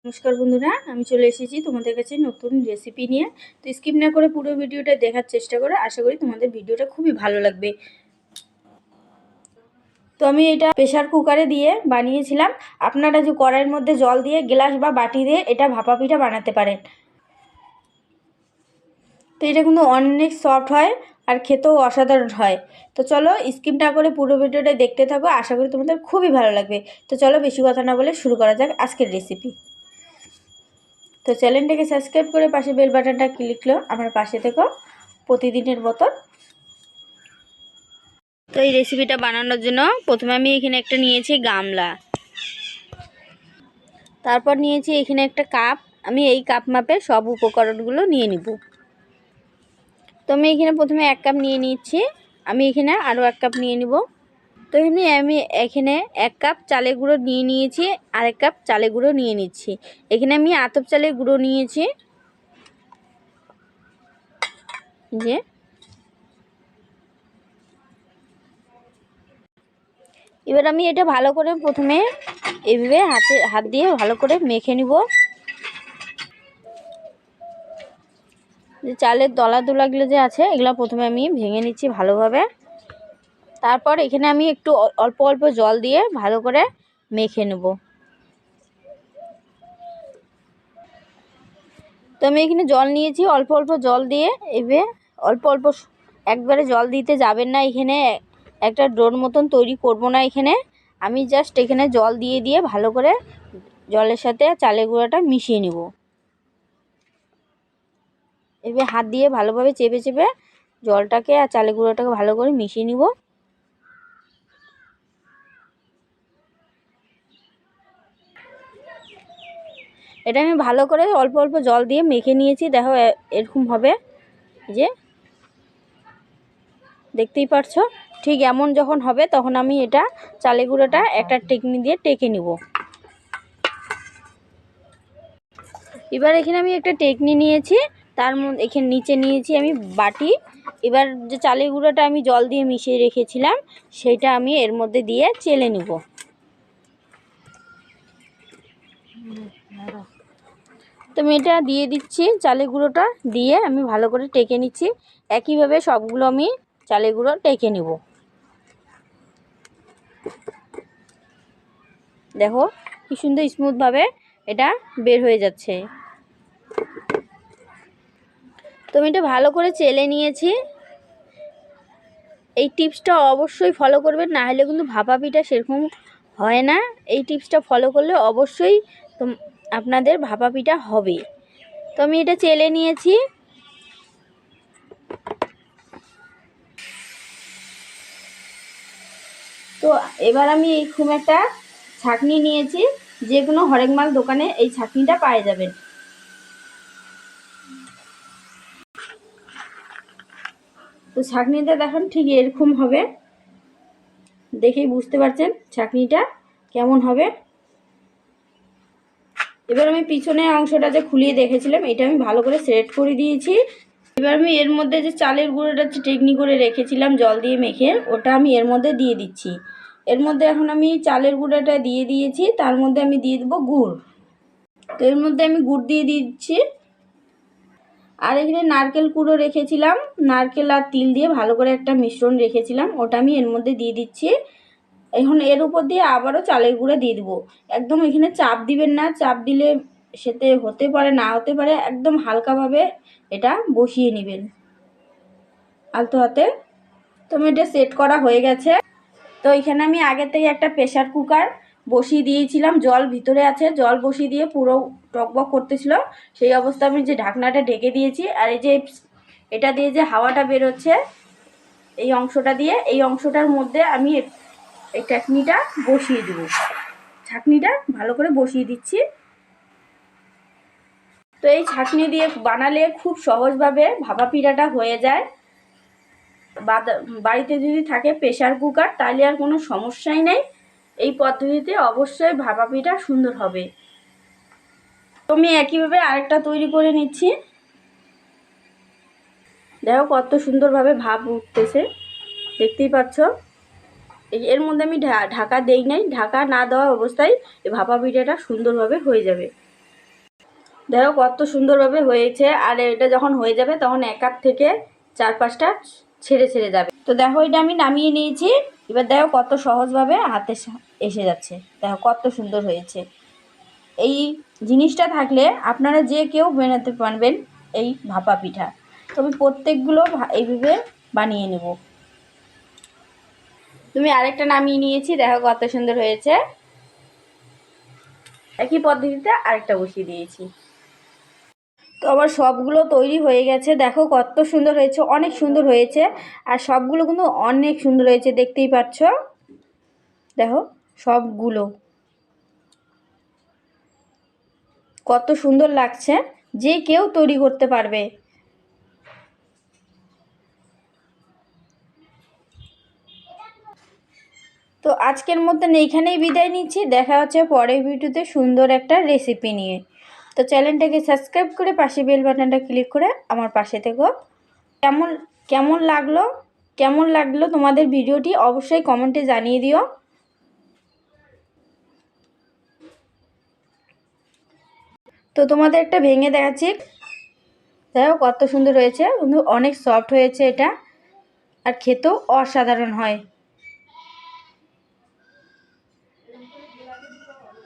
নমস্কার বন্ধুরা, আমি চলে এসেছি তোমাদের কাছে নতুন রেসিপি নিয়ে। তো স্কিপ না করে পুরো ভিডিওটা দেখার চেষ্টা করো। আশা করি তোমাদের ভিডিওটা খুবই ভালো লাগবে। তো আমি এটা প্রেসার কুকারে দিয়ে বানিয়েছিলাম। আপনারা যে কড়াইয়ের মধ্যে জল দিয়ে গ্লাস বা বাটি দিয়ে এটা ভাপা পিঠা বানাতে পারেন। তো এটা কিন্তু অনেক সফট হয় আর খেতেও অসাধারণ হয়। তো চলো স্কিপ না করে পুরো ভিডিওটা দেখতে থাকো, আশা করি তোমাদের খুবই ভালো লাগবে। তো চলো বেশি কথা না বলে শুরু করা যাক আজকের রেসিপি। তো চ্যানেলটাকে সাবস্ক্রাইব করে পাশে বেল বাটনটা ক্লিক করো, আমার পাশে থেকো প্রতিদিনের মতন। তো এই রেসিপিটা বানানোর জন্য প্রথমে আমি এখানে একটা নিয়েছি গামলা, তারপর নিয়েছি এখানে একটা কাপ। আমি এই কাপ মাপে সব উপকরণগুলো নিয়ে নিব। তো আমি এখানে প্রথমে 1 কাপ নিয়ে নিচ্ছি। আমি এখানে আরও 1 কাপ নিয়ে নিব। তো আমি এখানে 1 কাপ চালের গুঁড়ো নিয়ে নিয়েছি, আর 1 কাপ চালের গুঁড়ো নিয়ে নিচ্ছি। এখানে আমি আতপ চালের গুঁড়ো নিয়েছি। যে এবার আমি এটা ভালো করে প্রথমে এইভাবে হাত দিয়ে ভালো করে মেখে নিব। যে চালের দলাগুলো যে আছে এগুলো প্রথমে আমি ভেঙে নিচ্ছি ভালোভাবে। তারপর এখানে আমি একটু অল্প অল্প জল দিয়ে ভালো করে মেখে নেব। তো আমি এখানে জল নিয়েছি, অল্প অল্প জল দিয়ে এভাবে অল্প অল্প, একবারে জল দিতে যাবেন না। এখানে একটা ডোর মতন তৈরি করব না। এখানে আমি জাস্ট এখানে জল দিয়ে দিয়ে ভালো করে জলের সাথে চালের গুঁড়োটা মিশিয়ে নেব। এভাবে হাত দিয়ে ভালোভাবে চেপে চেপে জলটাকে আর চালের গুঁড়োটাকে ভালো করে মিশিয়ে নিব। এটা আমি ভালো করে অল্প অল্প জল দিয়ে মেখে নিয়েছি। দেখো এরকম হবে, যে দেখতেই পারছো। ঠিক এমন যখন হবে তখন আমি এটা চালের গুঁড়োটা একটা টেকনি দিয়ে টেকে নিব। এবার এখানে আমি একটা টেকনি নিয়েছি, তার মধ্যে এখানে নিচে নিয়েছি আমি বাটি। এবার যে চালের গুঁড়োটা আমি জল দিয়ে মিশিয়ে রেখেছিলাম সেটা আমি এর মধ্যে দিয়ে চেলে নিব। তো আমি এটা দিয়ে দিচ্ছি, চালের গুঁড়োটা দিয়ে আমি ভালো করে টেকে নিচ্ছি। একইভাবে সবগুলো আমি চালের গুঁড়ো টেকে নিব। দেখো কি সুন্দর স্মুথভাবে এটা বের হয়ে যাচ্ছে। তো আমি এটা ভালো করে চেলে নিয়েছি। এই টিপসটা অবশ্যই ফলো করবেন, না হলে কিন্তু ভাপা পিঠা সেরকম হয় না। এই টিপসটা ফলো করলে অবশ্যই আপনাদের ভাপা পিঠা হবে। তো আমি এটা চেলে নিয়েছি। তো এবার আমি এইরকম একটা ছাঁকনি নিয়েছি, যে কোনো হরেক মাল দোকানে এই ছাঁকনিটা পাওয়া যাবেন। তো ছাঁকনিটা দেখুন ঠিক এরকম হবে, দেখেই বুঝতে পারছেন ছাঁকনিটা কেমন হবে। এবার আমি পিছনের অংশটা যে খুলিয়ে দেখেছিলাম এটা আমি ভালো করে সেট করে দিয়েছি। এবার আমি এর মধ্যে যে চালের গুঁড়োটা টেকনি করে রেখেছিলাম জল দিয়ে মেখে, ওটা আমি এর মধ্যে দিয়ে দিচ্ছি। এর মধ্যে এখন আমি চালের গুঁড়োটা দিয়ে দিয়েছি, তার মধ্যে আমি দিয়ে দেবো গুড়। তো এর মধ্যে আমি গুড় দিয়ে দিচ্ছি। আর এখানে নারকেল কুড়ো রেখেছিলাম, নারকেল আর তিল দিয়ে ভালো করে একটা মিশ্রণ রেখেছিলাম, ওটা আমি এর মধ্যে দিয়ে দিচ্ছি। এখন এর উপর দিয়ে আবারও চালের গুঁড়ো দিয়ে দেবো। একদম এখানে চাপ দিবেন না, চাপ দিলে সেতে হতে পারে না হতে পারে। একদম হালকাভাবে এটা বসিয়ে নেবেন আলতো হাতে। তো এটা সেট করা হয়ে গেছে। তো এখানে আমি আগে থেকে একটা প্রেসার কুকার বসিয়ে দিয়েছিলাম, জল ভিতরে আছে, জল বসিয়ে দিয়ে পুরো টকবক করতেছিল। সেই অবস্থা আমি যে ঢাকনাটা ঢেকে দিয়েছি। আর এই যে এটা দিয়ে যে হাওয়াটা বেরোচ্ছে এই অংশটা দিয়ে, এই অংশটার মধ্যে আমি এই চাটনিটা বসিয়ে দেব। ছাঁকনিটা ভালো করে বসিয়ে দিচ্ছি। তো এই ছাঁকনি দিয়ে বানালে খুব সহজভাবে ভাপা পিঠাটা হয়ে যায়। বাড়িতে যদি থাকে প্রেসার কুকার তাহলে আর কোনো সমস্যাই নেই। এই পদ্ধতিতে অবশ্যই ভাপা পিঠা সুন্দর হবে। তো আমি একইভাবে আরেকটা তৈরি করে নিচ্ছি। দেখো কত সুন্দরভাবে ভাপ উঠতেছে, দেখতেই পাচ্ছ। এর মধ্যে আমি ঢাকা দেই নাই, ঢাকা না দেওয়া অবস্থায় এই ভাপা পিঠাটা সুন্দরভাবে হয়ে যাবে। দেখো কত সুন্দরভাবে হয়েছে। আর এটা যখন হয়ে যাবে তখন এক এক থেকে 4-5টা ছেড়ে ছেড়ে যাবে। তো দেখো এটা আমি নামিয়ে নিয়েছি। এবার দেখো কত সহজভাবে হাতে এসে যাচ্ছে। দেখো কত সুন্দর হয়েছে। এই জিনিসটা থাকলে আপনারা যে কেউ বানাতে পারবেন এই ভাপা পিঠা। তো আমি প্রত্যেকগুলো এইভাবে বানিয়ে নেব। তুমি আরেকটা নামিয়ে নিয়েছি, দেখো কত সুন্দর হয়েছে। একই পদ্ধতিতে আরেকটা বসিয়ে দিয়েছি। তো আমার সবগুলো তৈরি হয়ে গেছে। দেখো কত সুন্দর হয়েছে, অনেক সুন্দর হয়েছে। আর সবগুলো কিন্তু অনেক সুন্দর হয়েছে, দেখতেই পাচ্ছ। দেখো সবগুলো কত সুন্দর লাগছে, যে কেউ তৈরি করতে পারবে। তো আজকের মতন এইখানেই বিদায় নিচ্ছি। দেখা হচ্ছে পরের ভিডিওতে সুন্দর একটা রেসিপি নিয়ে। তো চ্যানেলটাকে সাবস্ক্রাইব করে পাশে বেল বাটনটা ক্লিক করে আমার পাশে থেকো। কেমন কেমন লাগলো তোমাদের ভিডিওটি অবশ্যই কমেন্টে জানিয়ে দিও। তো তোমাদের একটা ভেঙে দেখাচ্ছি। দেখো কত সুন্দর হয়েছে, কিন্তু অনেক সফট হয়েছে এটা, আর খেতেও অসাধারণ হয়।